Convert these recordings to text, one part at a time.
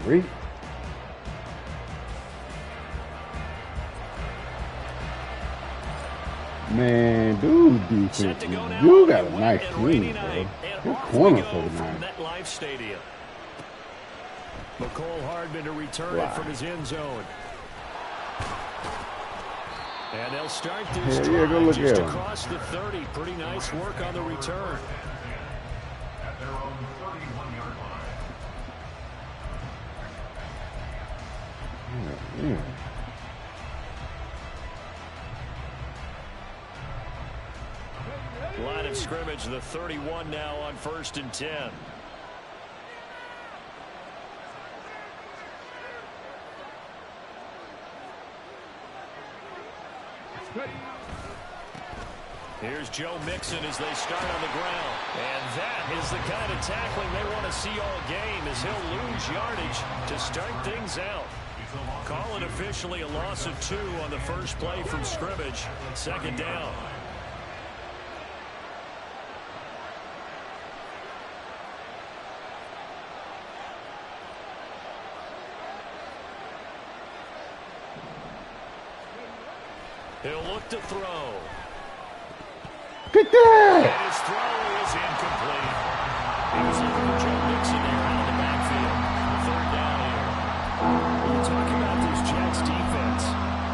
Reed. Man, dude, defense. You got a nice team, bro. Good corner for the night. MetLife Stadium. McCole Hardman to return it from his end zone. And they'll start this drive just across the 30. Pretty nice work on the return. Yeah. Line of scrimmage, the 31 now on 1st and 10. Here's Joe Mixon as they start on the ground. And that is the kind of tackling they want to see all game, as he'll lose yardage to start things out. Call it officially a loss of 2 on the first play from scrimmage. 2nd down. He'll look to throw. Get that! And his throw is incomplete. He was looking for Joe Mixon there out of the backfield. 3rd down here. We're talking about this Jets defense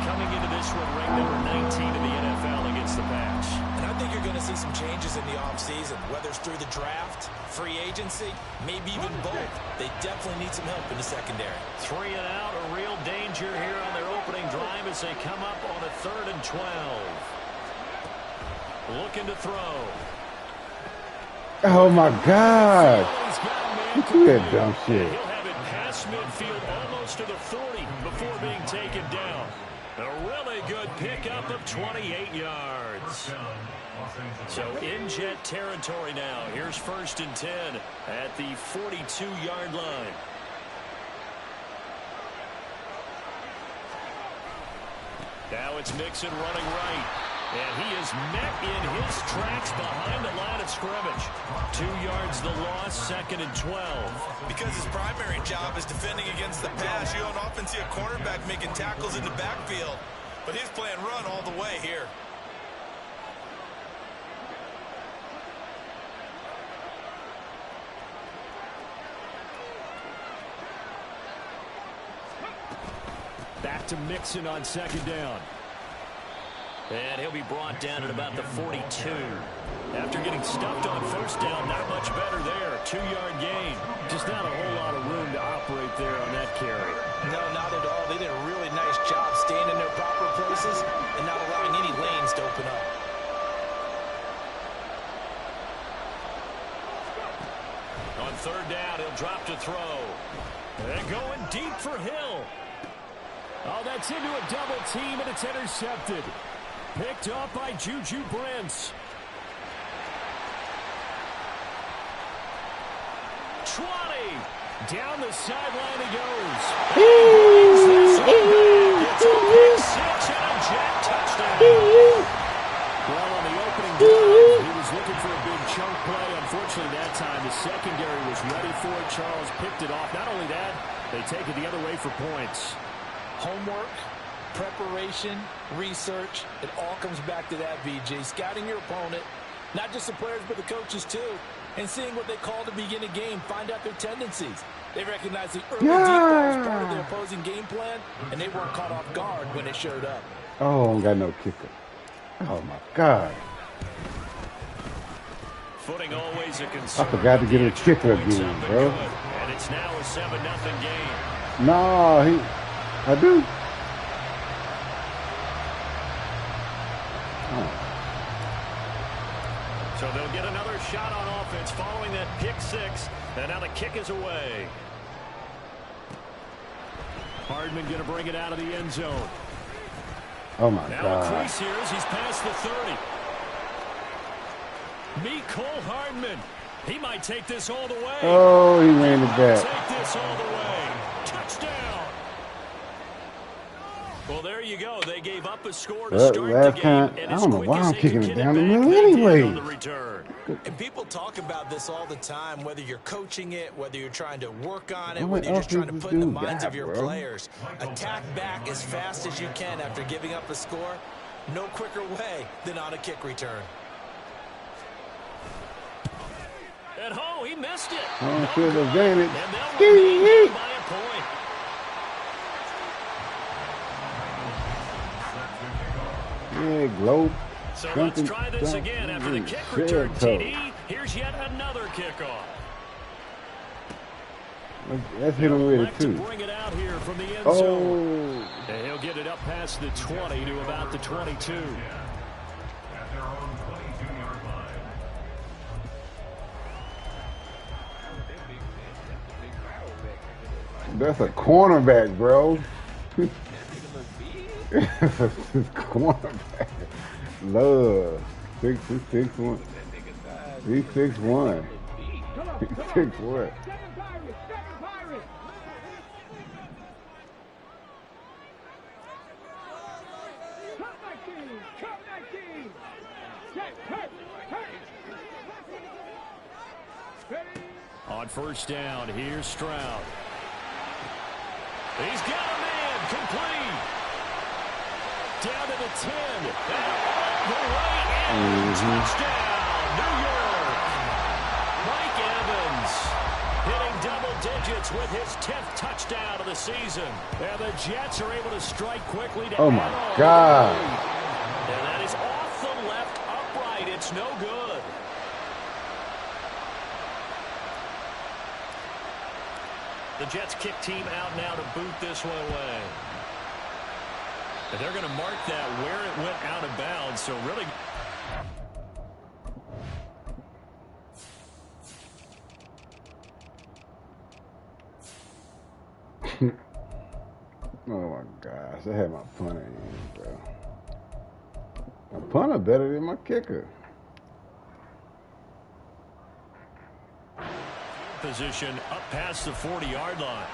coming into this one ranked number 19 in the NFL against the pass. And I think you're going to see some changes in the offseason, whether it's through the draft, free agency, maybe even both. They definitely need some help in the secondary. 3 and out, a real danger here on their opening drive as they come up on a 3rd and 12. Looking to throw. Oh my God! Look at that dumb shit. He'll have it past midfield almost to the 40 before being taken down. A really good pickup of 28 yards. So in Jet territory now. Here's 1st and 10 at the 42-yard line. Now it's Mixon running right. And he is met in his tracks behind the line of scrimmage. 2 yards the loss, 2nd and 12. Because his primary job is defending against the pass, you don't often see a cornerback making tackles in the backfield. But he's playing run all the way here. Back to Mixon on 2nd down. And he'll be brought down at about the 42. After getting stuffed on 1st down, not much better there. 2-yard gain. Just not a whole lot of room to operate there on that carry. No, not at all. They did a really nice job staying in their proper places and not allowing any lanes to open up. On 3rd down, he'll drop to throw. And going deep for Hill. Oh, that's into a double team, and it's intercepted. Picked off by Juju Brents. 20. Down the sideline he goes. It's a pick 6 and a Jet touchdown. Well, on the opening drive, he was looking for a big chunk play. Unfortunately, that time the secondary was ready for it. Charles picked it off. Not only that, they take it the other way for points. Homework, preparation, research, it all comes back to that, VJ. Scouting your opponent, not just the players but the coaches too, and seeing what they call to begin a game, find out their tendencies. They recognize the early deep ball as part of their opposing game plan, and they weren't caught off guard when they showed up. Oh, got no kicker. Oh my God. Footing always a concern. I forgot to get a kicker again, bro. And it's now a 7-0 game. No, I do. So they'll get another shot on offense following that pick 6. And now the kick is away. Hardman going to bring it out of the end zone. Oh my now God. Now a crease here as he's past the 30. Meet Cole Hardman. He might take this all the way. Oh, he ran it back. Take this all the way. Touchdown. Well, there you go. They gave up a score to start the game. Time, I don't know why I'm kicking it down the middle anyway. And people talk about this all the time, whether you're coaching it, whether you're trying to work on it, whether you're just trying to put in the minds of your players. Attack back as fast as you can after giving up a score. No quicker way than on a kick return. At home, he missed it. Home field advantage. And they'll remain by a point. Yeah, globe. So let's try this again after the kick return, TD. Here's yet another kickoff. Let's hit him with it, too. Bring it out here from the end zone. And he'll get it up past the 20 to about the 22. That's a cornerback, bro. Cornerback. Love. 6'1". He's 6'1". He's 6'1". On first down, here's Stroud. He's got a man complete. Down to the 10. And the way in. Touchdown, New York. Mike Evans hitting double digits with his 10th touchdown of the season. And the Jets are able to strike quickly. Oh, my God. And that is off the left upright. It's no good. The Jets kick team out now to boot this one away. And they're going to mark that where it went out of bounds. So really... Oh, my gosh. I had my punter in, bro. My punter better than my kicker. Position up past the 40-yard line.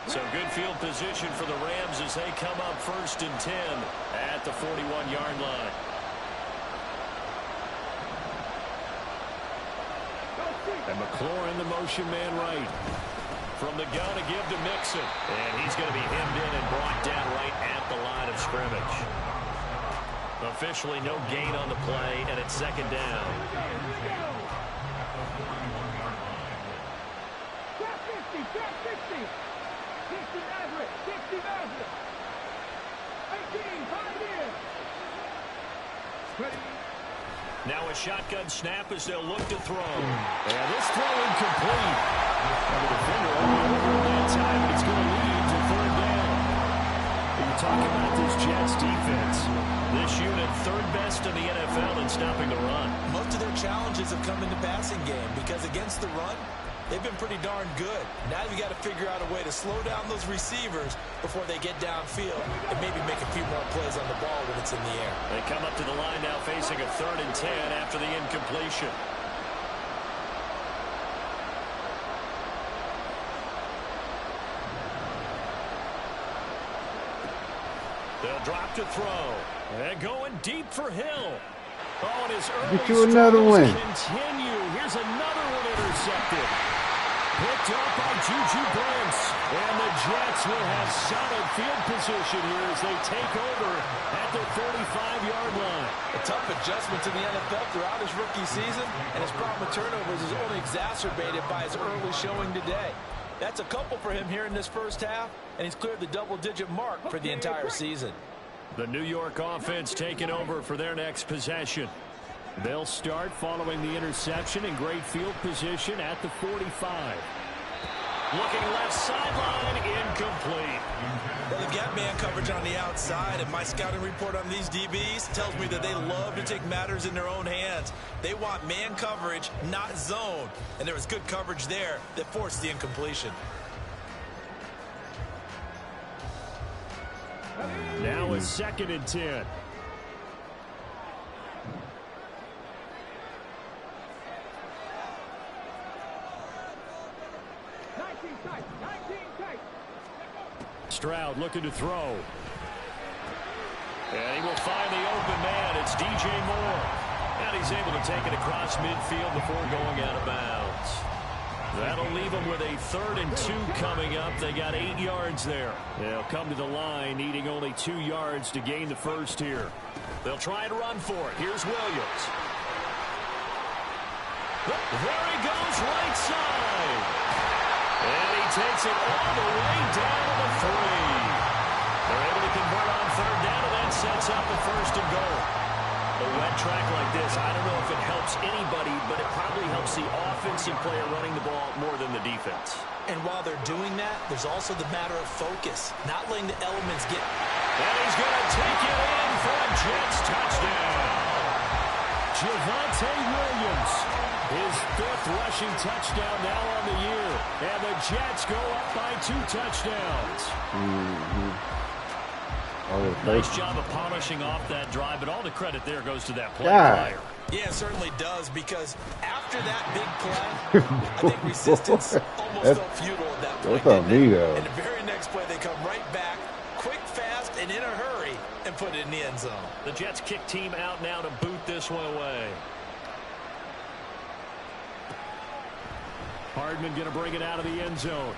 So good field position for the Rams as they come up 1st and 10 at the 41-yard line. And McLaurin, the motion man right. From the gun to give to Mixon. And he's going to be hemmed in and brought down right at the line of scrimmage. Officially no gain on the play, and it's 2nd down. Now a shotgun snap as they'll look to throw. And this throw incomplete. And the defender over that time, it's going to lead to 3rd down. When you talk about this Jets defense, this unit 3rd best in the NFL in stopping the run. Most of their challenges have come in the passing game because against the run, they've been pretty darn good. Now you've got to figure out a way to slow down those receivers before they get downfield and maybe make a few more plays on the ball when it's in the air. They come up to the line now facing a 3rd and 10 after the incompletion. They'll drop to throw. And going deep for Hill. Oh, and his early get you another one. Continue. Here's another one intercepted. Picked up by Juju Brents. And the Jets will have solid field position here as they take over at the 35-yard line. A tough adjustment to the NFL throughout his rookie season, and his problem with turnovers is only exacerbated by his early showing today. That's a couple for him here in this first half, and he's cleared the double-digit mark for the entire season. The New York offense taking over for their next possession. They'll start following the interception in great field position at the 45. Looking left sideline, incomplete. Well, they've got man coverage on the outside, and my scouting report on these DBs tells me that they love to take matters in their own hands. They want man coverage, not zone. And there was good coverage there that forced the incompletion. Now it's 2nd and 10. Stroud looking to throw. And he will find the open man. It's DJ Moore. And he's able to take it across midfield before going out of bounds. That'll leave them with a 3rd and 2 coming up. They got 8 yards there. They'll come to the line needing only 2 yards to gain the first here. They'll try and run for it. Here's Williams. There he goes, right side. And he takes it all the way down to the 3. They're able to convert on 3rd down, and that sets up the 1st and goal. A wet track like this, I don't know if it helps anybody, but it probably helps the offensive player running the ball more than the defense. And while they're doing that, there's also the matter of focus, not letting the elements get... And he's going to take it in for a Jets touchdown. Javonte Williams, his 5th rushing touchdown now on the year. And the Jets go up by 2 touchdowns. Nice job of polishing off that drive, but all the credit there goes to that play flyer. Yeah, it certainly does, because after that big play, I think resistance almost felt futile at that point. That's on me, though. And the very next play, they come right back, quick, fast, and in a hurry, and put it in the end zone. The Jets kick team out now to boot this one away. Hardman going to bring it out of the end zone.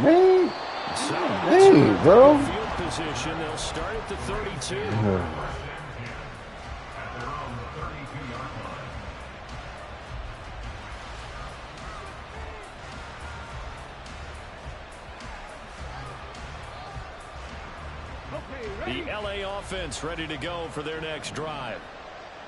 Man. So, Hey, bro. Field position. They'll start at the 32. The LA offense ready to go for their next drive.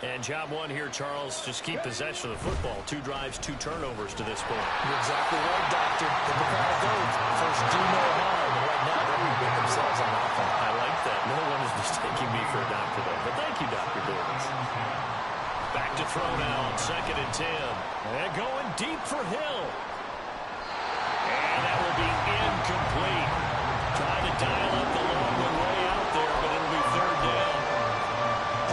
And job one here, Charles, just keep possession of the football. 2 drives, 2 turnovers to this point. You're exactly right, Doctor. The Bavarian goes first do no harm. And right now, they're moving themselves on offense. I like that. No one is mistaking me for a doctor, though. But thank you, Dr. Davis. Back to throw now on 2nd and 10. And going deep for Hill. And that will be incomplete. Trying to dial up the long one way out there, but it'll be 3rd down.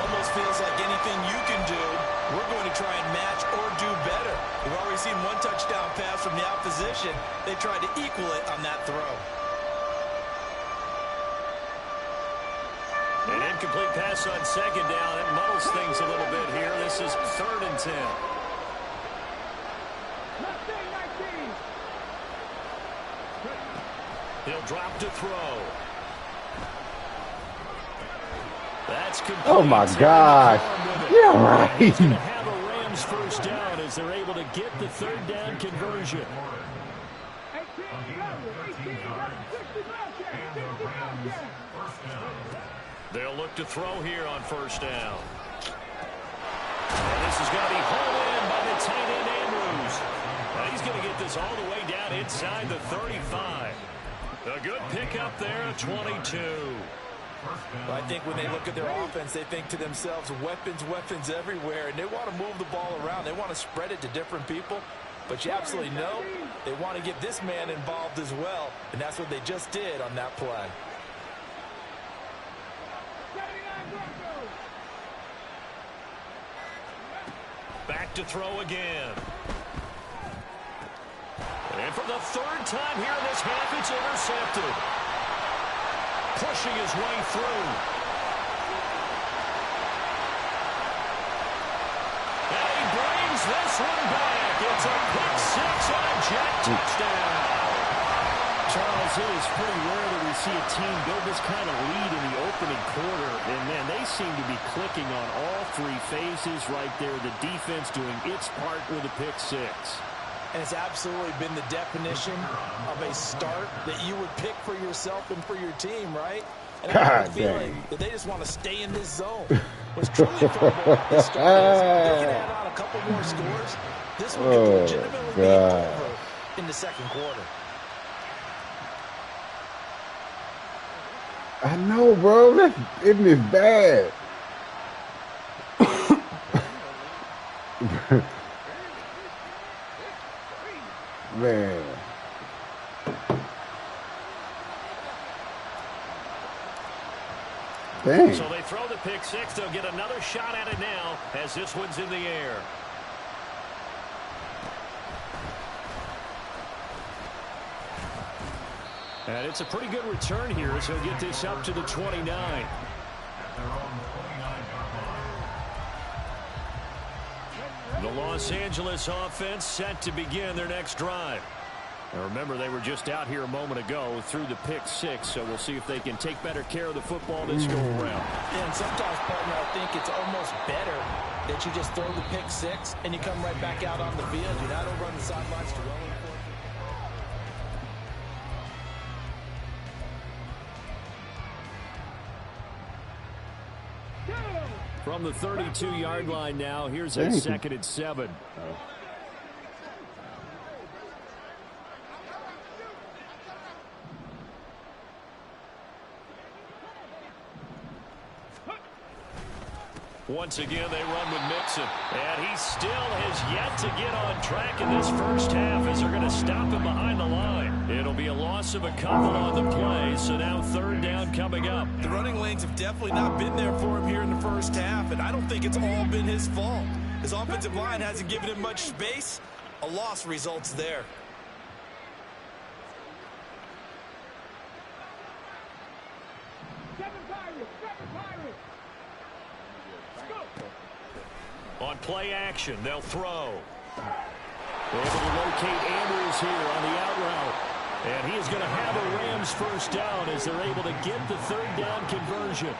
Almost feels like anything you can do, we're going to try and match or do better. We've already seen 1 touchdown pass from the opposition. They tried to equal it on that throw. An incomplete pass on 2nd down. It muddles things a little bit here. This is 3rd and 10. He'll drop to throw. That's complete. Oh my gosh. Yeah, right. He's going to have a Rams 1st down as they're able to get the 3rd down conversion. They'll look to throw here on 1st down. And this is going to be hauled in by the tight end Andrews. And he's going to get this all the way down inside the 35. A good pickup there at 22. Well, I think when they look at their offense, they think to themselves, weapons everywhere, and they want to move the ball around. They want to spread it to different people, but you absolutely know they want to get this man involved as well, and that's what they just did on that play. Back to throw again. And for the 3rd time here in this half, it's intercepted. Pushing his way through. And he brings this one back. It's a pick 6 and a Jet touchdown. Charles, it is pretty rare that we see a team build this kind of lead in the opening quarter. And, man, they seem to be clicking on all 3 phases right there. The defense doing its part with a pick 6. And it's absolutely been the definition of a start that you would pick for yourself and for your team, right? And I have a feeling that they just want to stay in this zone. What's truly incredible about this start is they can add on a couple more scores. This one could legitimately be over in the 2nd quarter. I know, bro. Isn't this bad? Man. Dang. So they throw the pick 6. They'll get another shot at it now as this one's in the air. And it's a pretty good return here as he'll get this up to the 29. The Los Angeles offense set to begin their next drive. Now remember, they were just out here a moment ago through the pick 6, so we'll see if they can take better care of the football this go around. Yeah, and sometimes, partner, I think it's almost better that you just throw the pick 6 and you come right back out on the field. You're not over on the sidelines to roll. From the 32-yard line now, here's a 2nd and 7. Once again, they run with Mixon. And he still has yet to get on track in this first half as they're going to stop him behind the line. It'll be a loss of a couple on the play, so now 3rd down coming up. The running lanes have definitely not been there for him here in the first half, and I don't think it's all been his fault. His offensive line hasn't given him much space. A loss results there. On play action, they'll throw. Able to locate Andrews here on the out route. And he is going to have a Rams first down as they're able to get the 3rd down conversion.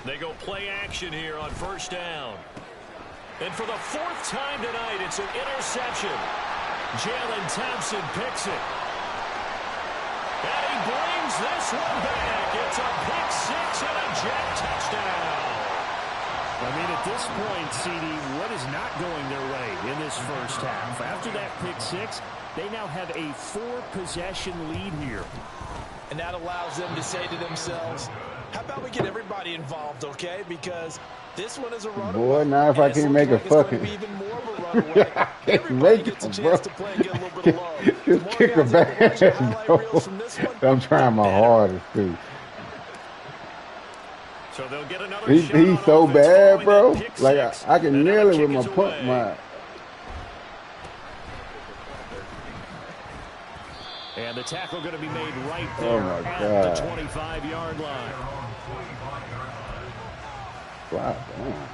They go play action here on 1st down. And for the 4th time tonight, it's an interception. Jalen Thompson picks it. And he brings this one back. It's a pick 6 and a Jet touchdown. I mean, at this point, CD, what is not going their way in this first half? After that pick 6, they now have a 4-possession lead here. And that allows them to say to themselves, how about we get everybody involved, okay? Because this one is a runaway. Boy, now if I can't make a fucking... Even more of a runaway. I can't Everybody make gets it, a bro. chance to play and get a little bit of love. Just kick a bad, bro. I'm trying my hardest, too. So they'll get another shot. He's so bad, bro. Like, I can nail it with my punt, my... And the tackle going to be made right there at the 25-yard line. Wow, damn.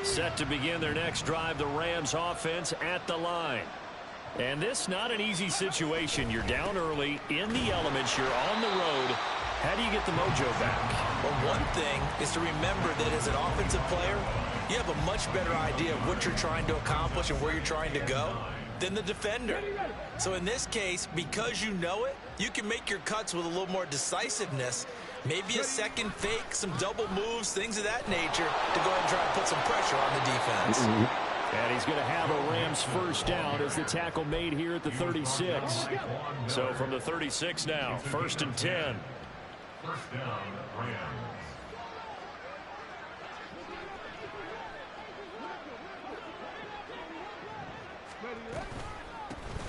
Set to begin their next drive, the Rams offense at the line. And this not an easy situation. You're down early, in the elements, you're on the road. How do you get the mojo back? Well, one thing is to remember that as an offensive player, you have a much better idea of what you're trying to accomplish and where you're trying to go than the defender. So in this case, because you know it, you can make your cuts with a little more decisiveness. Maybe a second fake, some double moves, things of that nature to go ahead and try and put some pressure on the defense. And he's going to have a Rams first down as the tackle made here at the 36. So from the 36 now, 1st and 10. First down, Rams.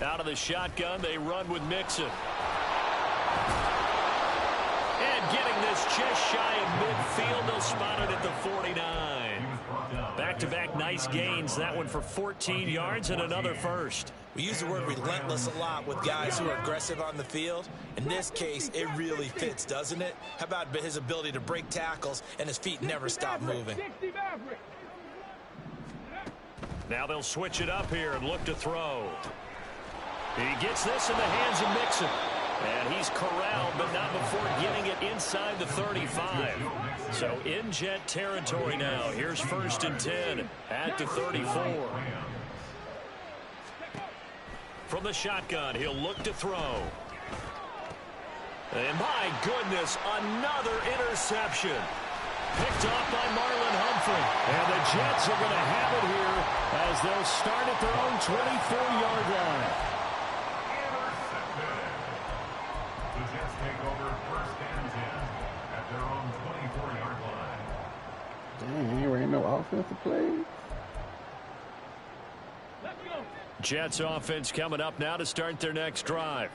Out of the shotgun, they run with Mixon. And getting this just shy of midfield, they'll spot it at the 49. Back-to-back nice gains. That one for 14 yards and another first. We use the word relentless a lot with guys who are aggressive on the field. In this case, it really fits, doesn't it? How about his ability to break tackles and his feet never stop moving? Now they'll switch it up here and look to throw. He gets this in the hands of Mixon. And he's corralled, but not before getting it inside the 35. So in Jet territory now. Here's 1st and 10 at the 34. From the shotgun, he'll look to throw. And my goodness, another interception. Picked off by Marlon Humphrey. And the Jets are going to have it here as they'll start at their own 24-yard line. The Jets take over 1st and 10 at their own 24-yard line. Dang, ain't ain't no offensive plays. Jets offense coming up now to start their next drive.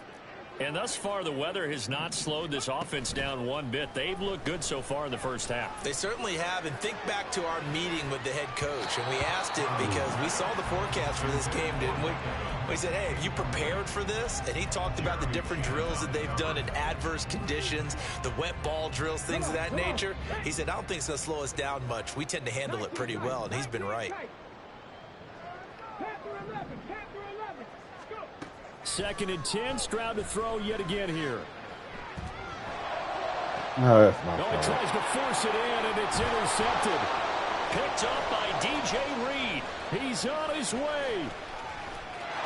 And thus far, the weather has not slowed this offense down one bit. They've looked good so far in the first half. They certainly have. And think back to our meeting with the head coach. And we asked him because we saw the forecast for this game, didn't we? We said, hey, have you prepared for this? And he talked about the different drills that they've done in adverse conditions, the wet ball drills, things of that nature. He said, I don't think it's going to slow us down much. We tend to handle it pretty well, and he's been right. 2nd and 10. Stroud to throw yet again here. No, that's my He fault. tries to force it in, and it's intercepted. Picked up by DJ Reed. He's on his way.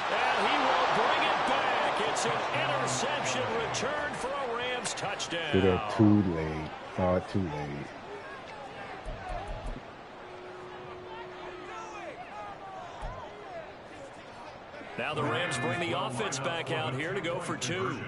And he will bring it back. It's an interception return for a Rams touchdown. They're too late. Far too late. Now the Rams bring the offense back out here to go for 2.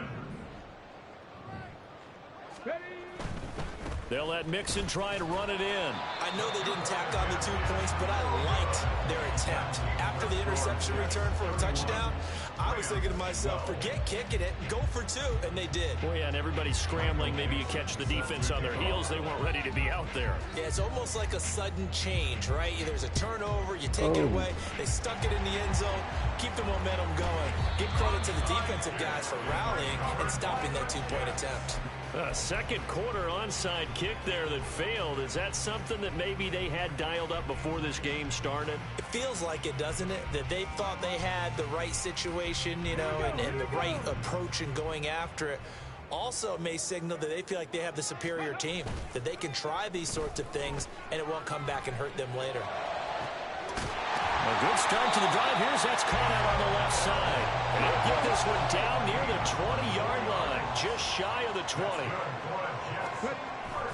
They'll let Mixon try to run it in. I know they didn't tack on the 2 points, but I liked their attempt. After the interception return for a touchdown, I was thinking to myself, forget kicking it, go for 2, and they did. Oh, yeah, and everybody's scrambling. Maybe you catch the defense on their heels. They weren't ready to be out there. Yeah, it's almost like a sudden change, right? There's a turnover, you take it away, they stuck it in the end zone, keep the momentum going. Give credit to the defensive guys for rallying and stopping that 2-point attempt. Second quarter onside kick there that failed. Is that something that maybe they had dialed up before this game started? It feels like it, doesn't it? That they thought they had the right situation, you know, and the right approach in going after it. Also it may signal that they feel like they have the superior team, that they can try these sorts of things and it won't come back and hurt them later. A good start to the drive. Here's that's caught out on the left side. And he'll get this one down near the 20-yard line, just shy of the 20.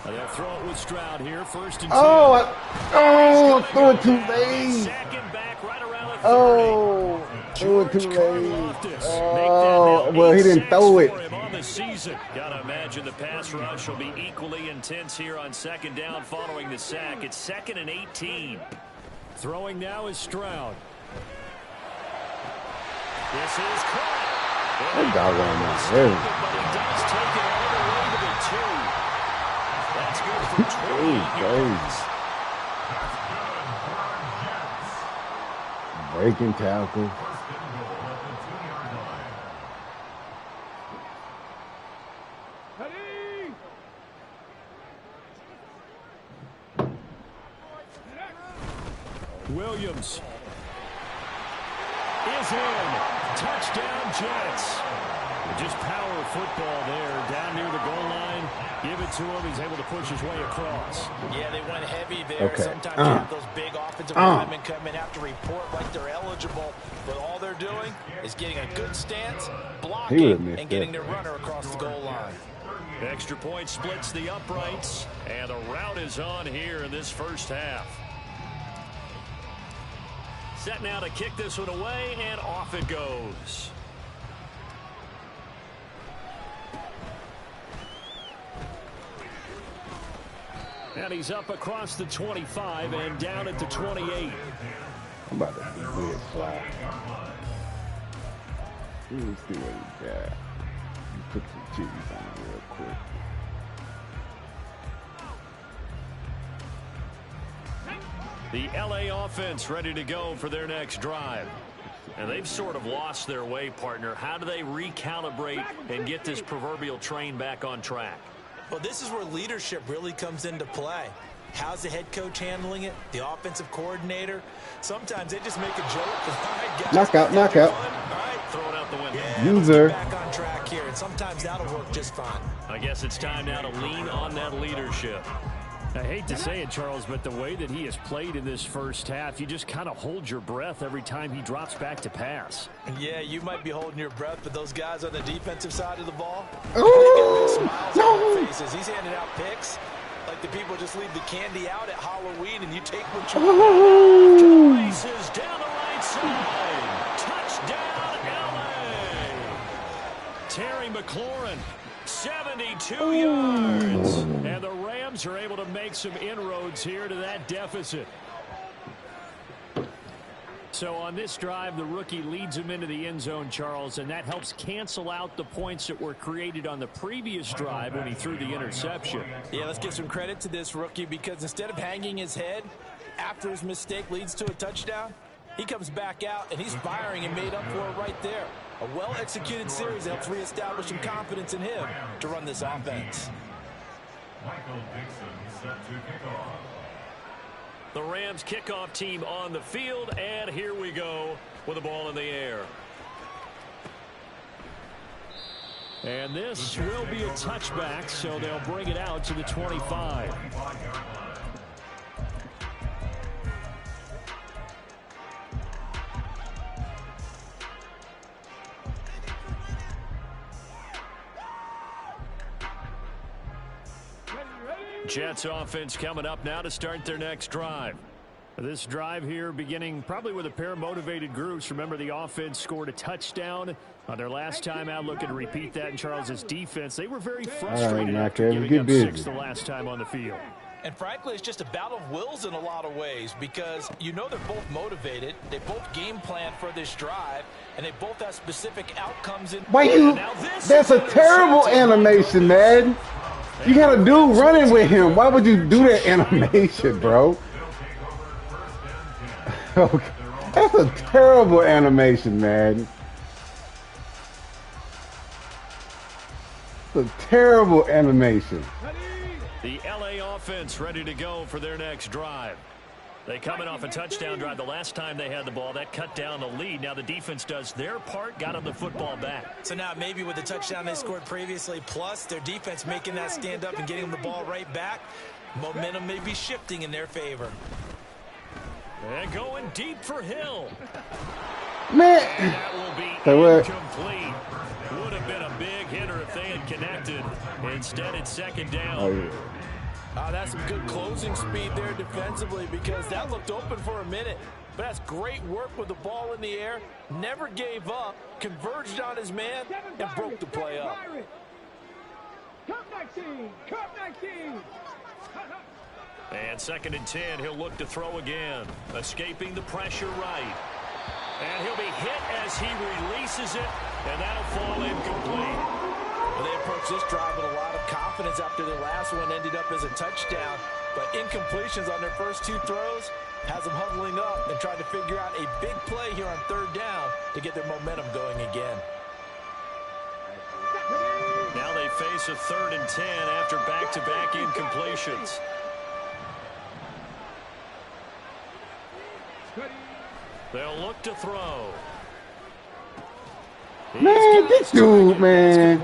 And they'll throw it with Stroud here, 1st and 10. Threw it too late. Second back right around the 30. Threw it too George late. Karlaftis. Well, he didn't throw it. For him on the season. Gotta imagine the pass rush will be equally intense here on 2nd down following the sack. It's 2nd and 18. Throwing now is Stroud. This is caught. That doggone man. But he does take it all the way to the 2. That's good for 20 yards. Breaking tackle. Williams is in. Touchdown, Jets. Just power football there. Down near the goal line. Give it to him. He's able to push his way across. Yeah, they went heavy there. Okay. Sometimes you have those big offensive linemen come in, have to report like they're eligible. But all they're doing is getting a good stance, blocking, and getting their runner across the goal line. Extra point splits the uprights. And the route is on here in this first half. Set now to kick this one away, and off it goes. And he's up across the 25 and down at the 28. I'm about to be weird fly. Let's see what he got. Put some cheese on it real quick. The LA offense ready to go for their next drive. And they've sort of lost their way, partner. How do they recalibrate and get this proverbial train back on track? Well, this is where leadership really comes into play. How's the head coach handling it? The offensive coordinator? Sometimes they just make a joke. All right, guys, knockout. all right, throw it out the window. Yeah, User. let's get back on track here, and sometimes that'll work just fine. I guess it's time now to lean on that leadership. I hate to say it, Charles, but the way that he has played in this first half, you just kind of hold your breath every time he drops back to pass. Yeah, you might be holding your breath, but those guys on the defensive side of the ball, Oh, smiles on their faces. He's handing out picks like the people just leave the candy out at Halloween, and you take what you want. Races down the right side. Touchdown, LA. Terry McLaurin, 72 yards. And the Rams are able to make some inroads here to that deficit. So on this drive, the rookie leads him into the end zone, Charles, and that helps cancel out the points that were created on the previous drive when he threw the interception. Yeah, let's give some credit to this rookie because instead of hanging his head after his mistake leads to a touchdown, he comes back out and he's firing and made up for it right there. A well-executed series helps reestablish some confidence in him to run this offense. Michael Dixon set to kick off. The Rams kickoff team on the field, and here we go with the ball in the air. And this will be a touchback, so they'll bring it out to the 25. Jets offense coming up now to start their next drive. This drive here beginning probably with a pair of motivated groups. Remember, the offense scored a touchdown on their last time out, looking to repeat that in Charles's defense. They were very frustrated after giving up 6 the last time on the field. And frankly, it's just a battle of wills in a lot of ways because you know they're both motivated. They both game plan for this drive, and they both have specific outcomes. That's a terrible animation, man. You got a dude running with him. Why would you do that animation, bro? That's a terrible animation, man. It's a terrible animation. The LA offense ready to go for their next drive. They coming off a touchdown drive the last time they had the ball. That cut down the lead. Now the defense does their part, got them the football back. So now maybe with the touchdown they scored previously, plus their defense making that stand up and getting them the ball right back, momentum may be shifting in their favor. And going deep for Hill. Man. And that will be incomplete. Would have been a big hitter if they had connected. Instead, it's second down. Oh, yeah. That's some good closing speed there defensively because that looked open for a minute. But that's great work with the ball in the air. Never gave up, converged on his man, and broke the play up. And second and 10, he'll look to throw again. Escaping the pressure right. And he'll be hit as he releases it, and that'll fall incomplete. Well, they approached this drive with a lot of confidence after their last one ended up as a touchdown. But incompletions on their first 2 throws has them huddling up and trying to figure out a big play here on third down to get their momentum going again. Now they face a 3rd and 10 after back-to-back incompletions. They'll look to throw. Man, this dude, man.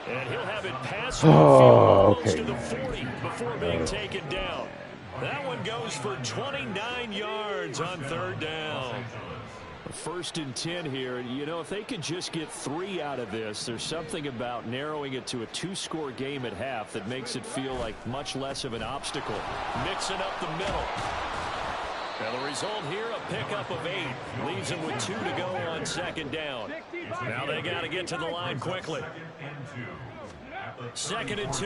And he'll have it past to the 40 before being taken down. That one goes for 29 yards on third down. 1st and 10 here. You know, if they could just get 3 out of this, there's something about narrowing it to a 2-score game at half that makes it feel like much less of an obstacle. Mixing up the middle. And the result here, a pickup of 8. Leaves them with 2 to go on second down. Now they got to get to the line quickly. 2nd and 2.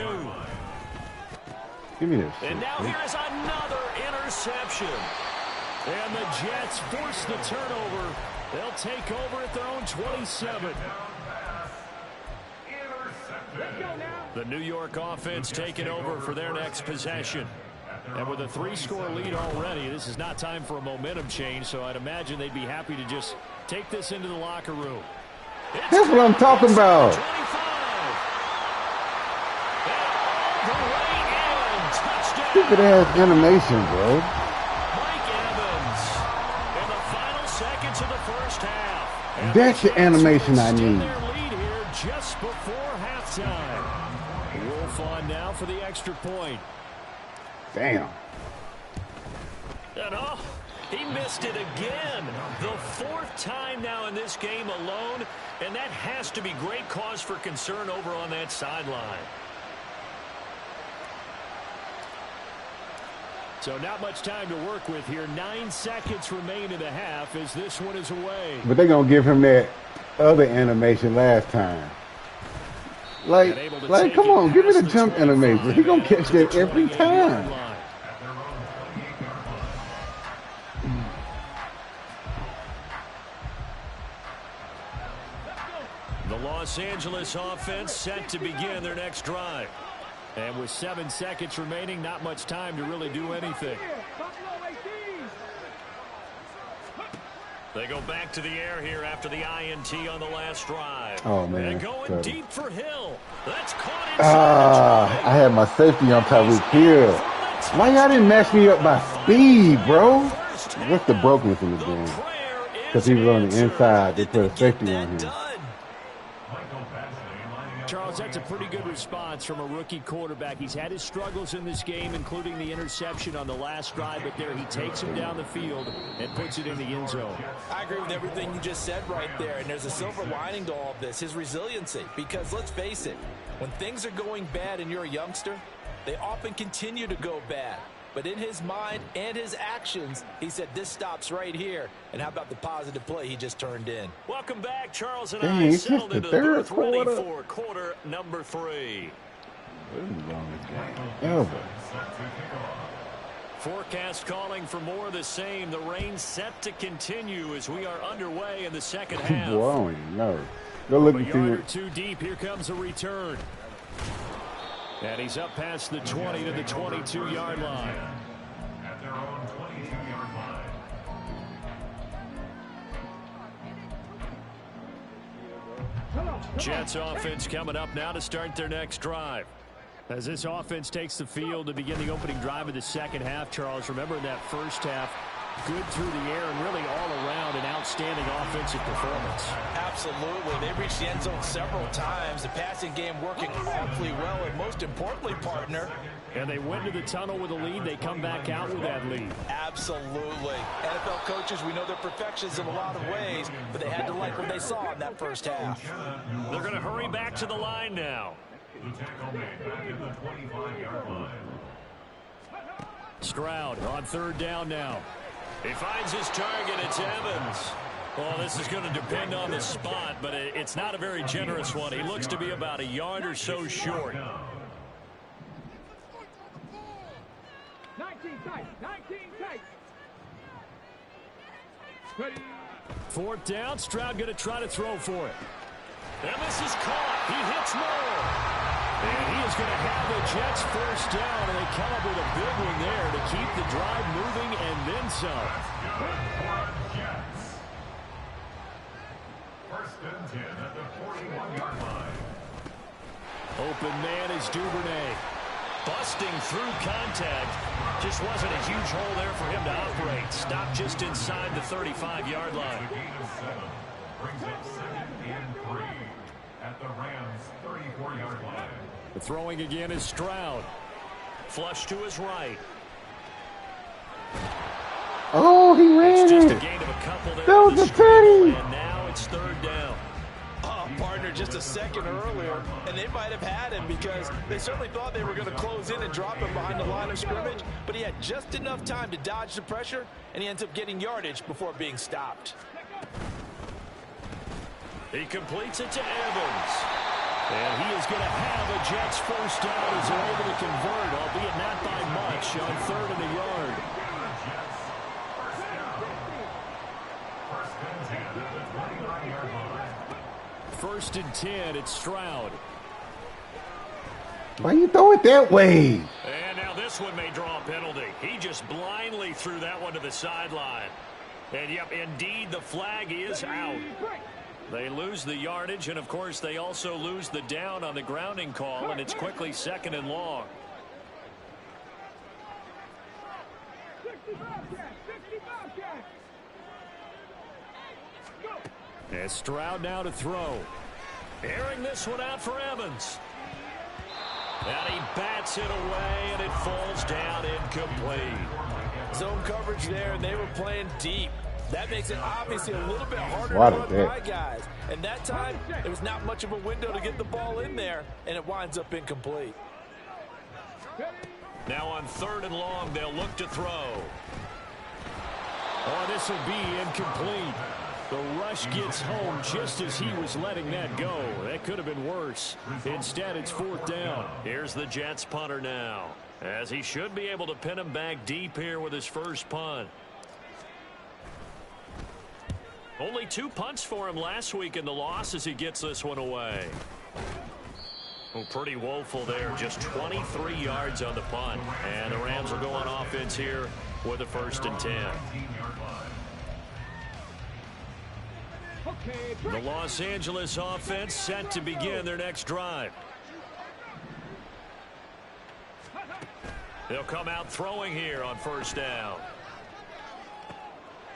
Give me this. And now here's another interception. And the Jets force the turnover. They'll take over at their own 27. The New York offense taking over for their next possession. And with a 3-score lead already, this is not time for a momentum change, so I'd imagine they'd be happy to just take this into the locker room. That's what I'm talking about. 25. The way in, touchdown. Stupid ass animation, bro. Mike Evans in the final seconds of the first half. And That's the animation I need. their lead here just before halftime. Wolf on now for the extra point. Damn. And he missed it again. The 4th time now in this game alone, and that has to be great cause for concern over on that sideline. So not much time to work with here. 9 seconds remain in the half as this one is away. But they're going to give him that other animation last time. Like, come on, give me the jump animation. He's going to catch that every time. Angeles offense set to begin their next drive. And with 7 seconds remaining, not much time to really do anything. They go back to the air here after the INT on the last drive. Oh, man. And going deep for Hill. That's caught inside. I had my safety on Tyreek Hill. Why y'all didn't match me up by speed, bro? What's the brokenness in the game? Because he was on the inside. They put a safety on him. Charles, that's a pretty good response from a rookie quarterback. He's had his struggles in this game, including the interception on the last drive, but there he takes him down the field and puts it in the end zone. I agree with everything you just said right there, and there's a silver lining to all of this, his resiliency. Because let's face it, when things are going bad and you're a youngster, they often continue to go bad. But in his mind and his actions, he said this stops right here. And how about the positive play he just turned in? Welcome back. Charles and Dang, I it's settled just the into the third booth ready quarter. for quarter number 3. This is the longest game ever. Forecast calling for more of the same. The rain set to continue as we are underway in the second half. Boy, I don't even know. Go look A and see yard or what. two deep. Here comes a return. And he's up past the 20 to the 22-yard line. At their own 22-yard line. Jets offense coming up now to start their next drive. As this offense takes the field to begin the opening drive of the second half, Charles, remember in that first half, good through the air and really all around an outstanding offensive performance. Absolutely. They reached the end zone several times. The passing game working awfully well, and most importantly, partner. And they went to the tunnel with a lead. They come back out with that lead. Absolutely. NFL coaches, we know they're perfectionists in a lot of ways, but they had to like what they saw in that first half. They're going to hurry back to the line now. The tackle made back in the 25-yard line. Stroud on third down now. He finds his target. It's Evans. Well, this is going to depend on the spot, but it's not a very generous one. He looks to be about a yard or so short. 19 tight. Fourth down. Stroud going to try to throw for it. And this is caught. He hits Moore. And he is going to have the Jets first down, and they come up with a big one there to keep the drive moving and then some. First and 10 at the 41-yard line. Open man is Duvernay. Busting through contact. Just wasn't a huge hole there for him to operate. Stopped just inside the 35-yard line. Gain of 7 brings up 2nd and 3 at the Rams' 34-yard line. The throwing again is Stroud. Flush to his right. Oh, he It's ran just a it. gain of a couple there. That on was the a scramble, titty. and now it's third down. Partner, just a second earlier, and they might have had him because they certainly thought they were going to close in and drop him behind the line of scrimmage, but he had just enough time to dodge the pressure, and he ends up getting yardage before being stopped. He completes it to Evans. And he is going to have a Jets first down as they're able to convert, albeit not by much, on third and a yard. First and 10 at the 29-yard line. First and 10, it's Stroud. Why you throw it that way? And now this one may draw a penalty. He just blindly threw that one to the sideline. And, yep, indeed, the flag is out. They lose the yardage, and, of course, they also lose the down on the grounding call, and it's quickly second and long. And Stroud now to throw. Airing this one out for Evans. And he bats it away, and it falls down incomplete. Zone coverage there, and they were playing deep. That makes it obviously a little bit harder What to a run dick. by guys. And that time, there was not much of a window to get the ball in there, and it winds up incomplete. Now on third and long, they'll look to throw. Oh, this will be incomplete. The rush gets home just as he was letting that go. That could have been worse. Instead, it's fourth down. Here's the Jets punter now, as he should be able to pin him back deep here with his first punt. Only 2 punts for him last week in the loss as he gets this one away. Well, pretty woeful there. Just 23 yards on the punt. And the Rams will go on offense here with a 1st and 10. The Los Angeles offense set to begin their next drive. They'll come out throwing here on 1st down.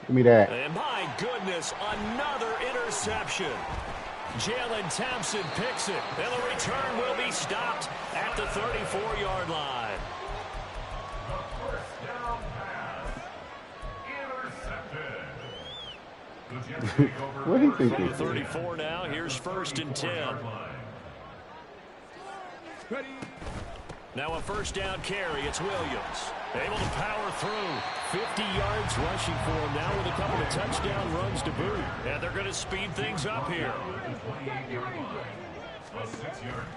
Give me that. And my goodness, another interception. Jalen Thompson picks it, and the return will be stopped at the 34-yard line. The 1st down pass. Intercepted. What do you think? From the 34 now, here's 1st and 10. Now a 1st down carry. It's Williams. Able to power through. 50 yards rushing for him now with a couple of touchdown runs to boot. And they're going to speed things up here.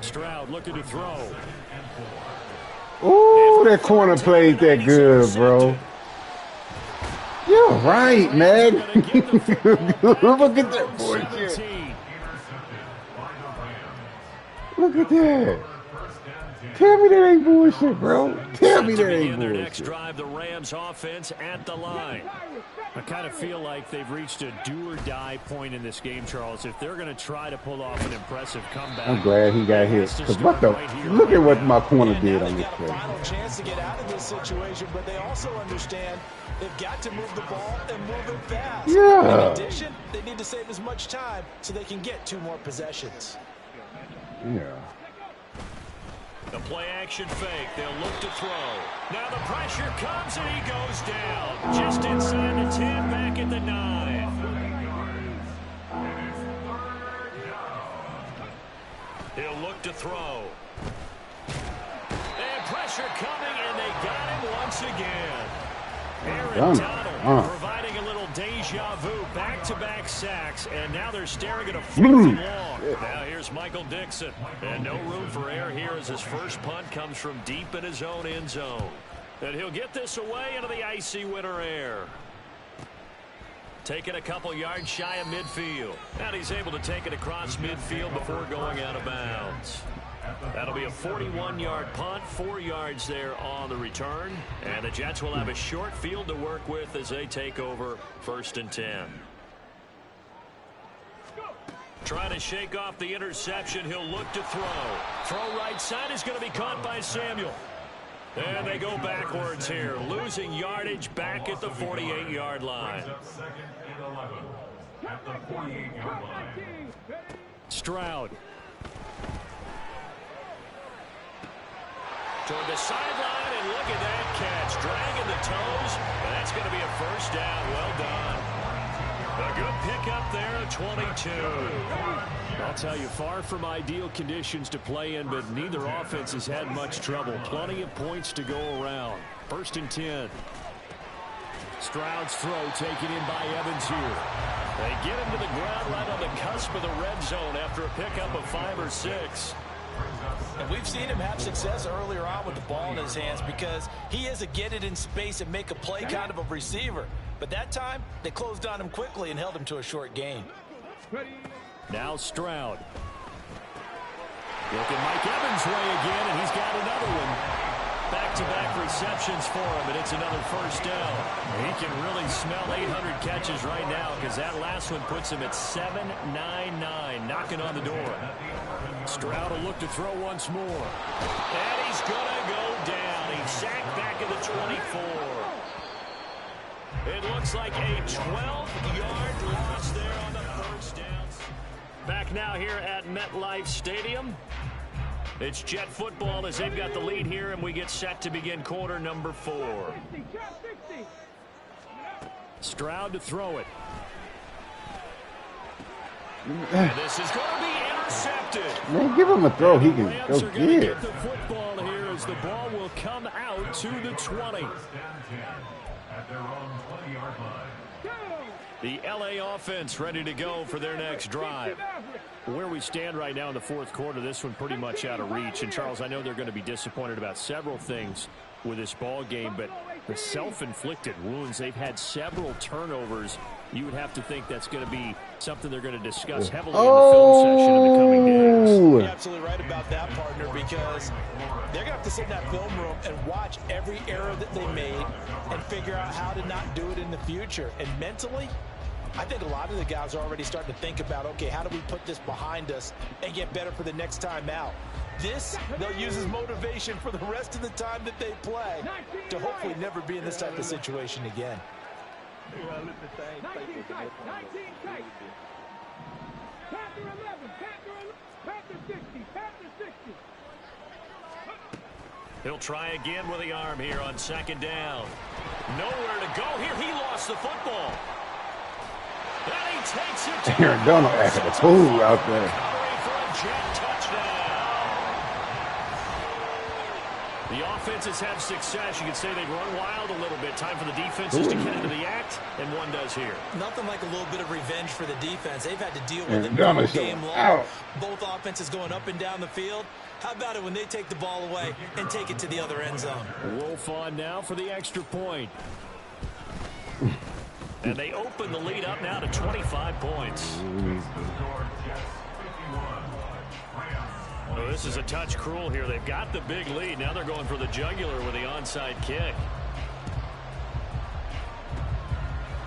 Stroud looking to throw. Ooh, that corner played that good, bro. You're right, man. Look at that bullshit. Look at that. Tell me that ain't bullshit, bro. Tell me that ain't their next bullshit. drive, the Rams offense at the line. I kind of feel like they've reached a do-or-die point in this game, Charles. If they're going to try to pull off an impressive comeback, I'm glad he got hit. Because what the? Look at what my corner did on this got a play. final chance to get out of this situation, but they also understand they've got to move the ball and move it fast. Yeah. In addition, they need to save as much time so they can get 2 more possessions. Yeah. The play-action fake. They'll look to throw. Now the pressure comes, and he goes down. Just inside the 10, back at the 9. He'll look to throw. And pressure coming, and they got him once again. Aaron Donald providing a little deja vu. Back-to-back sacks, and now they're staring at a 4th and long. Now here's Michael Dixon. And no room for error here as his first punt comes from deep in his own end zone. And he'll get this away into the icy winter air. Taking a couple yards shy of midfield. And he's able to take it across midfield before going out of bounds. That'll be a 41-yard punt, 4 yards there on the return. And the Jets will have a short field to work with as they take over 1st and 10. Trying to shake off the interception. He'll look to throw. Throw right side is going to be caught by Samuel. And they go backwards here, losing yardage back at the 48-yard line. Stroud. Toward the sideline, and look at that catch. Dragging the toes, and that's going to be a 1st down. Well done. A good pickup there at 22. I'll tell you, far from ideal conditions to play in, but neither offense has had much trouble. Plenty of points to go around. 1st and 10. Stroud's throw taken in by Evans here. They get him to the ground right on the cusp of the red zone after a pickup of 5 or 6. And we've seen him have success earlier on with the ball in his hands because he is a get it in space and make a play kind of a receiver. But that time, they closed on him quickly and held him to a short gain. Now Stroud. Looking Mike Evans' way again, and he's got another one. Back-to-back receptions for him, and it's another 1st down. He can really smell 800 catches right now because that last one puts him at 799, knocking on the door. Stroud will look to throw once more. And he's going to go down. He's sacked back at the 24. It looks like a 12-yard loss there on the 1st down. Back now here at MetLife Stadium. It's Jet football as they've got the lead here, and we get set to begin quarter number 4. Stroud to throw it. And this is going to be intercepted. Man, give him a throw. He can Rams go are going to get. get the football here as the ball will come out to the 20. At their own 20-yard line. The LA offense ready to go for their next drive. Where we stand right now in the 4th quarter, this one pretty much out of reach. And, Charles, I know they're going to be disappointed about several things with this ball game, but The self-inflicted wounds. They've had several turnovers. You would have to think that's going to be something they're going to discuss heavily in the film session in the coming days. You're absolutely right about that, partner, because they're going to have to sit in that film room and watch every error that they made and figure out how to not do it in the future. And mentally, I think a lot of the guys are already starting to think about, okay, how do we put this behind us and get better for the next time out? This, they'll use as motivation for the rest of the time that they play to hopefully never be in this type of situation again. He'll try again with the arm here on second down. Nowhere to go here. He lost the football. And he takes it to Aaron Donald acting a fool out there. The offenses have success. You could say they've run wild a little bit. Time for the defenses to get into the act, and one does here. Nothing like a little bit of revenge for the defense. They've had to deal with it all game long. Both offenses going up and down the field. How about it when they take the ball away and take it to the other end zone? Wolf on now for the extra point. And they open the lead up now to 25 points. Oh, this is a touch cruel here. They've got the big lead. Now they're going for the jugular with the onside kick.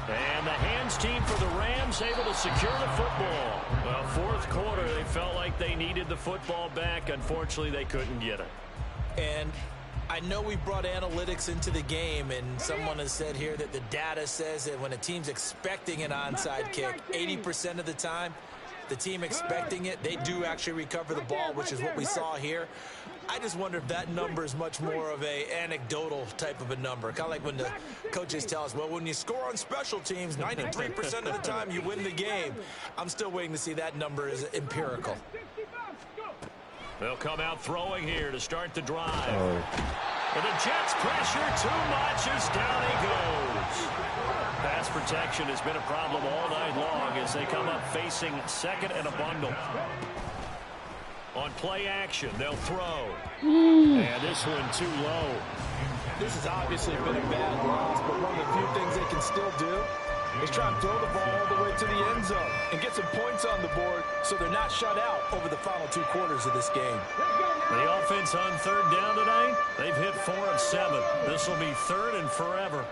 And the hands team for the Rams able to secure the football. Well, fourth quarter, they felt like they needed the football back. Unfortunately, they couldn't get it. And I know we brought analytics into the game, and someone has said here that the data says that when a team's expecting an onside kick, 80% of the time, the team expecting it, they do actually recover the ball, which is what we saw here. I just wonder if that number is much more of a anecdotal type of a number. Kind of like when the coaches tell us, well, when you score on special teams, 93% of the time you win the game. I'm still waiting to see that number is empirical. They'll come out throwing here to start the drive. But the Jets pressure too much as down he goes. Pass protection has been a problem all night long as they come up facing second and a bundle. On play action, they'll throw. And this one too low. This has obviously been a bad loss, but one of the few things they can still do is try and throw the ball all the way to the end zone and get some points on the board so they're not shut out over the final 2 quarters of this game. The offense on third down tonight, they've hit 4 of 7. This will be third and forever.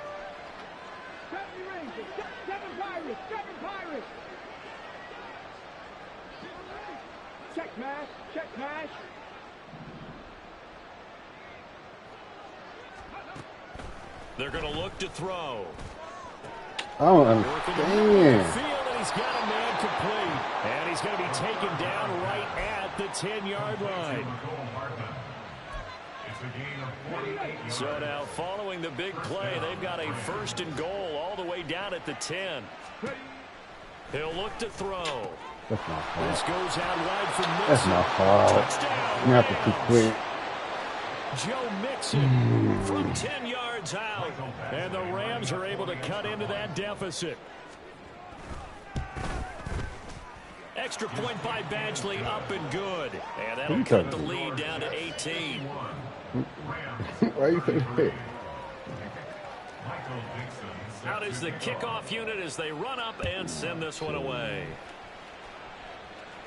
Check mash, check mash. They're going to look to throw. I don't understand. He's got a man complete. And he's going to be taken down right at the 10-yard line. So now following the big play, they've got a first and goal all the way down at the 10. He'll look to throw. That's not fault. This goes out wide for Mixon. That's not fault. You have to keep quick. Joe Mixon from 10 yards out. And the Rams are able to cut into that deficit. Extra point by Badgley, up and good. And that'll cut the lead down to 18. Why are you saying that? Out is the kickoff unit as they run up and send this one away.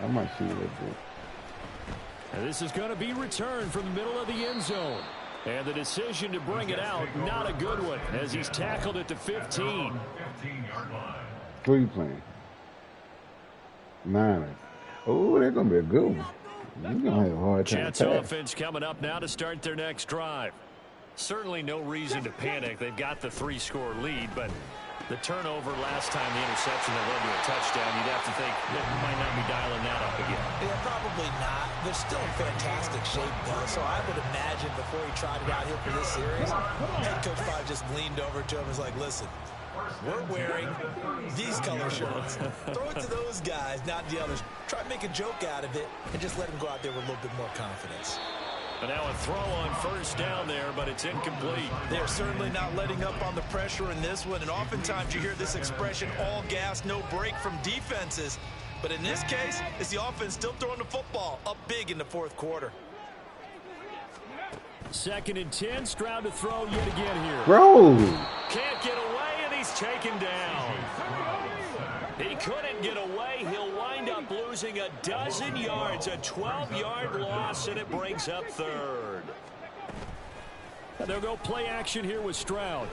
I might see that bit. And this is going to be returned from the middle of the end zone. And the decision to bring it out, not a good one, as he's tackled at the 15. Who are you playing? Niners. Oh, they're going to be a good one. You're going to have a hard time. Jets offense coming up now to start their next drive. Certainly no reason to panic. They've got the 3-score lead, but the turnover last time, the interception that led to a touchdown, you'd have to think they might not be dialing that up again. Yeah, probably not. They're still in fantastic shape, though, so I would imagine before he tried it out here for this series, head coach probably just leaned over to him and was like, listen, we're wearing these color shirts. Throw it to those guys, not the others. Try to make a joke out of it and just let them go out there with a little bit more confidence. But now a throw on first down there, but it's incomplete. They're certainly not letting up on the pressure in this one, and oftentimes you hear this expression, all gas, no break from defenses. But in this case, it's the offense still throwing the football up big in the fourth quarter. 2nd and 10. Stroud to throw yet again here. Bro. Can't get away, and he's taken down. He couldn't get away. He'll wind up losing a dozen yards, a 12-yard loss, and it brings up 3rd. And they'll go play action here with Stroud.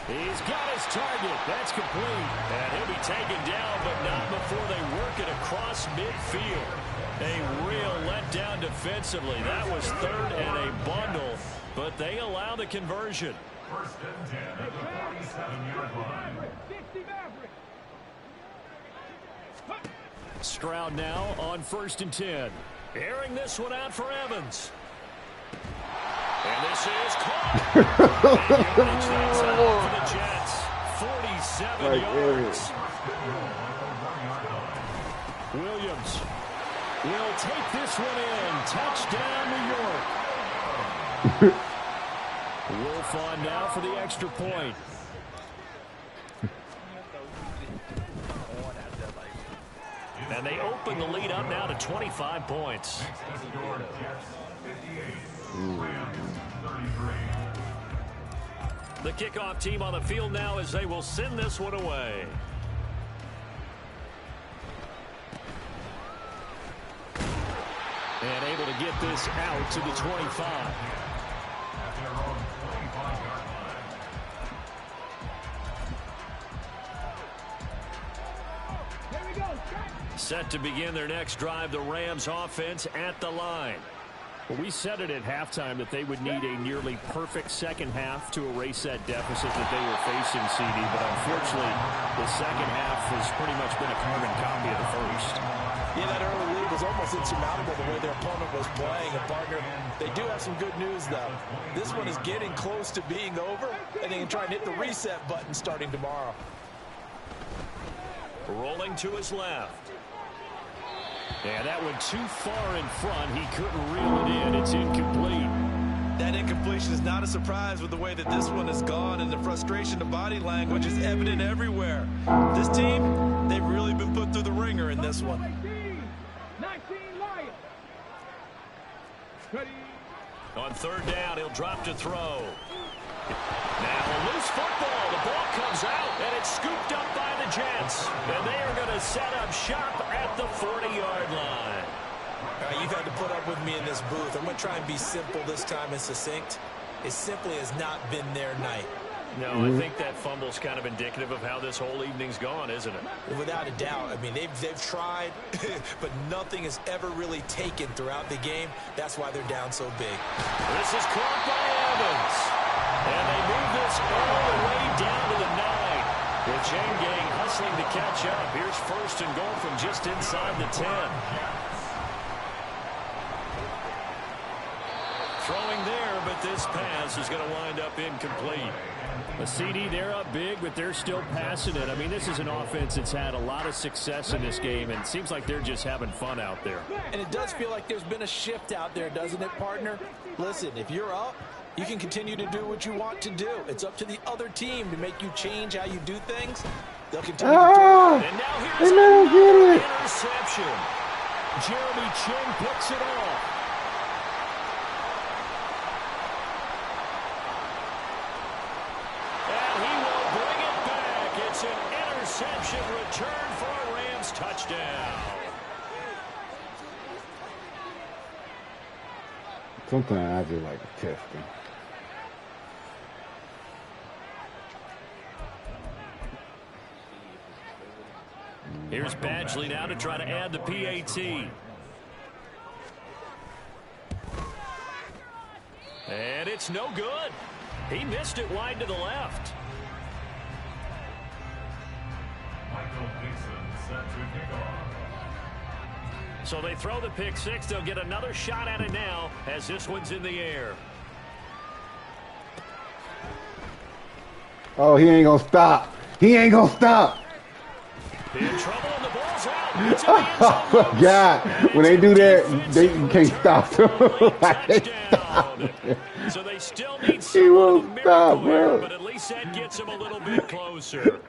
He's got his target. That's complete. And he'll be taken down, but not before they work it across midfield. A real letdown defensively. That was 3rd and a bundle, but they allow the conversion. 1st and 10 at the 47-yard line. Stroud now on 1st and 10. Airing this one out for Evans. And this is caught. That's for the Jets. 47 yards. Williams will take this one in. Touchdown, New York. Wolf on now for the extra point. And they open the lead up now to 25 points. The kickoff team on the field now as they will send this one away. And able to get this out to the 25. Set to begin their next drive, the Rams offense at the line. Well, we said it at halftime that they would need a nearly perfect second half to erase that deficit that they were facing, CD. But unfortunately, the second half has pretty much been a carbon copy of the first. Yeah, that early lead was almost insurmountable the way their opponent was playing. And, partner, they do have some good news, though. This one is getting close to being over, and they can try and hit the reset button starting tomorrow. Rolling to his left. And that went too far in front. He couldn't reel it in. It's incomplete. That incompletion is not a surprise with the way that this one has gone, and the frustration, the body language is evident everywhere. This team, they've really been put through the ringer in this one. 19 Lions. On 3rd down, he'll drop to throw. Now a loose football. The ball comes out, and it's scooped up by the Jets. And they are going to set up shop at the 40-yard line. All right, you've had to put up with me in this booth. I'm going to try and be simple this time and succinct. It simply has not been their night. No, I think that fumble's kind of indicative of how this whole evening's gone, isn't it? Without a doubt. I mean, they've tried, but nothing has ever really taken throughout the game. That's why they're down so big. This is caught by Evans. And they move this all the way down to the 9. The chain gang hustling to catch up. Here's 1st and goal from just inside the 10. Throwing there, but this pass is going to wind up incomplete. A CD, they're up big, but they're still passing it. I mean, this is an offense that's had a lot of success in this game, and it seems like they're just having fun out there. And it does feel like there's been a shift out there, doesn't it, partner? Listen, if you're up, you can continue to do what you want to do. It's up to the other team to make you change how you do things. They'll continue to do it. And now here's another interception. Jeremy Chinn picks it off. And he will bring it back. It's an interception return for a Rams touchdown. Sometimes I just like to test them. Here's Badgley now to try to add the PAT. And it's no good. He missed it wide to the left. Michael Dixon set to kick off. So they throw the pick six. They'll get another shot at it now as this one's in the air. Oh, he ain't gonna stop. He ain't gonna stop. In trouble and the ball's out. It's in the end zone. Oh my God. When they do that, they can't stop them. So they still need some won't stop, miracle here, bro. but at least that gets him a little bit closer.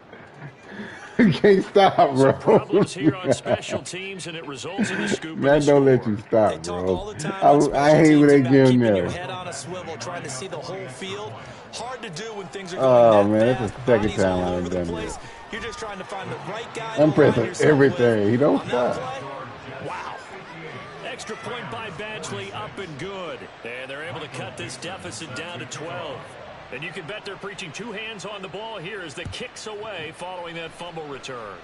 You can't stop, bro. Some problems here on special teams, and it results in the scoop. Man, don't let you stop, They talk bro. all the time on special I hate teams when they about give him keeping your that. head on a swivel, trying to see the whole field. Hard to do when things are Oh, going man, that that's fast. the second Bodies time all I've over the done place. that. You're just trying to find the right guy. I'm to align pressing yourself everything. with. He don't On that stop. play, wow. Extra point by Badgley, up and good. And they're able to cut this deficit down to 12. And you can bet they're preaching two hands on the ball here as the kicks away following that fumble return.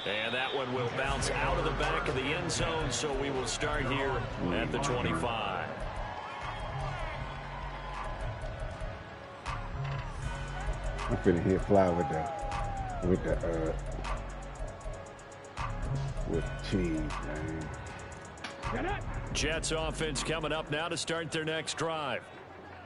And that one will bounce out of the back of the end zone, so we will start here at the 25. I'm finna hit fly with cheese, man. Jets offense coming up now to start their next drive.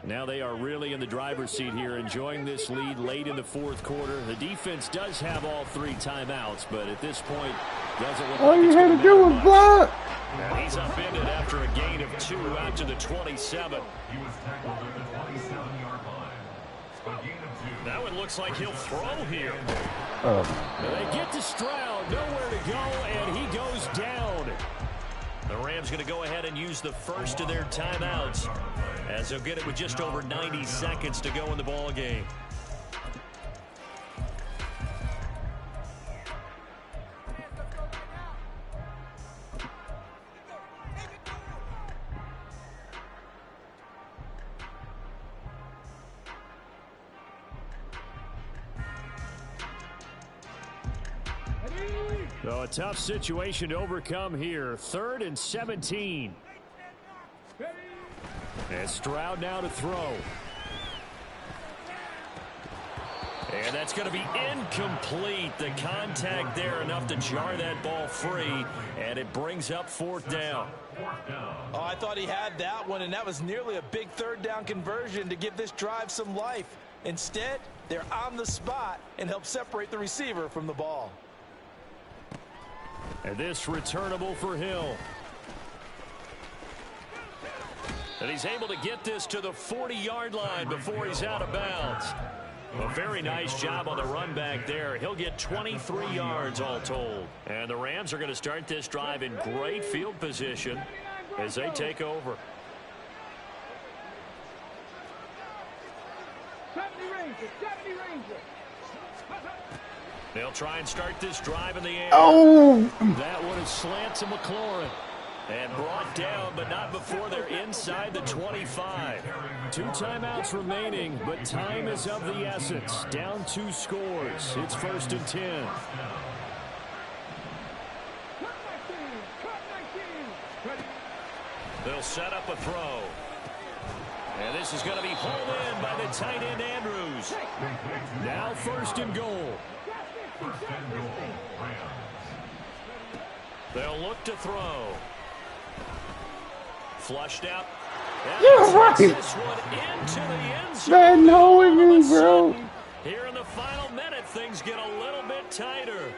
Now they are really in the driver's seat here, enjoying this lead late in the fourth quarter. The defense does have all three timeouts, but at this point, doesn't look All like you it's had going to do was block. And he's upended after a gain of 2 out to the 27. He was tackled at the 27-yard line. A gain of 2. That one looks like he'll throw here. Oh. They get to Stroud, nowhere to go, and he goes down. The Rams going to go ahead and use the first of their timeouts, as they'll get it with just over 90 seconds to go in the ball game. So a tough situation to overcome here. 3rd and 17. And Stroud now to throw. And that's going to be incomplete. The contact there enough to jar that ball free. And it brings up 4th down. Oh, I thought he had that one, and that was nearly a big 3rd down conversion to give this drive some life. Instead, they're on the spot and help separate the receiver from the ball. And this returnable for Hill. And he's able to get this to the 40-yard line before he's out of bounds. A very nice job on the run back there. He'll get 23 yards all told. And the Rams are going to start this drive in great field position as they take over. 70 Rangers, 70 Rangers. They'll try and start this drive in the air. Oh! That one is slant to McLaurin. And brought down, but not before they're inside the 25. 2 timeouts remaining, but time is of the essence. Down 2 scores. It's 1st and 10. They'll set up a throw. And this is going to be hauled in by the tight end Andrews. Now 1st and goal. They'll look to throw. Flushed out. You're right. This one into the end zone. Man, no, it All of a is, bro. sudden, here in the final minute, things get a little bit tighter.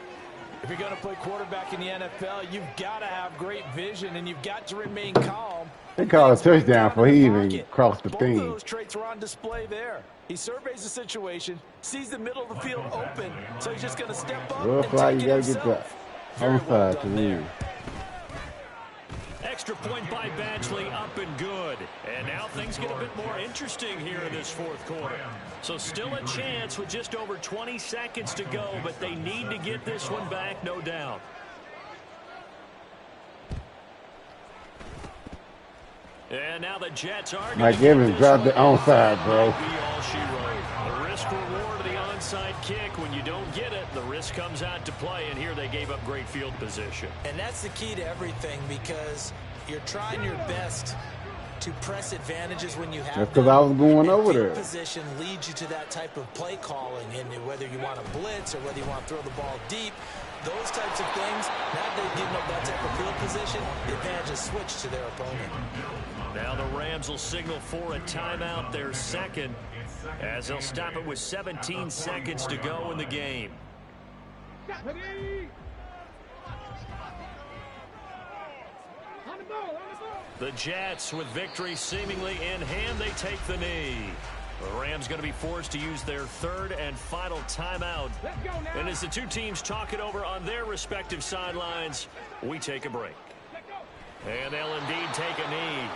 If you're going to play quarterback in the NFL, you've got to have great vision, and you've got to remain calm. They call a touchdown before he even Pocket. crossed the Both of thing. those traits were on display there. He surveys the situation, sees the middle of the field open, so he's just going to step up Well, and Fly, take you it got to get himself. the Very well onside to done there. win. Extra point by Badgley, up and good. And now things get a bit more interesting here in this 4th quarter. So still a chance with just over 20 seconds to go, but they need to get this one back, no doubt. And now the Jets are going Mike Evans dropped the onside, bro. Be all she wrote. The risk reward of the onside kick. When you don't get it, the risk comes out to play, and here they gave up great field position. And that's the key to everything, because you're trying your best to press advantages when you have That's because I was going and over field there. Position leads you to that type of play calling, and whether you want to blitz or whether you want to throw the ball deep, those types of things. Now they've given up that type of field position. The advantage is switched to their opponent. Now the Rams will signal for a timeout, their 2nd, as they'll stop it with 17 seconds to go in the game. The Jets, with victory seemingly in hand, they take the knee. The Rams going to be forced to use their third and final timeout. Let's go now. And as the two teams talk it over on their respective sidelines, we take a break. Let's go. And they'll indeed take a knee.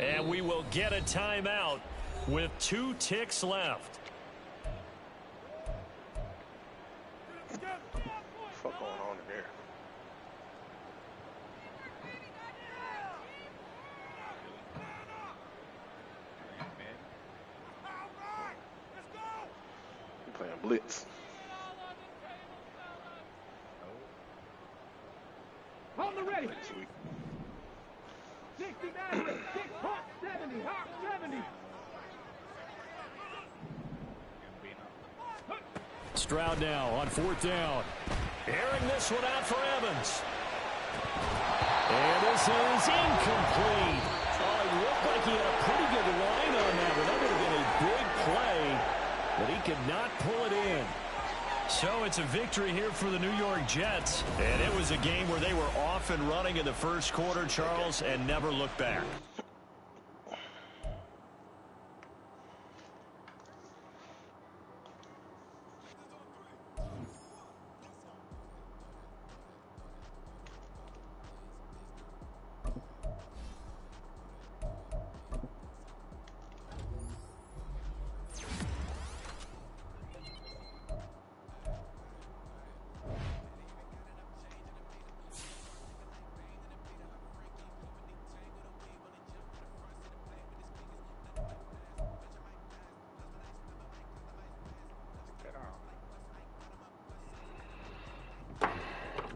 And we will get a timeout with 2 ticks left. What's going on in there? You playing blitz. On the ready. Sweet. 69, 6, Hawk 70, Hawk 70. Stroud now on 4th down. Airing this one out for Evans. And this is incomplete. Oh, it looked like he had a pretty good line on that, but that would have been a big play, but he could not pull it in. So it's a victory here for the New York Jets. And it was a game where they were off and running in the first quarter, Charles, and never looked back.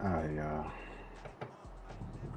All right, y'all.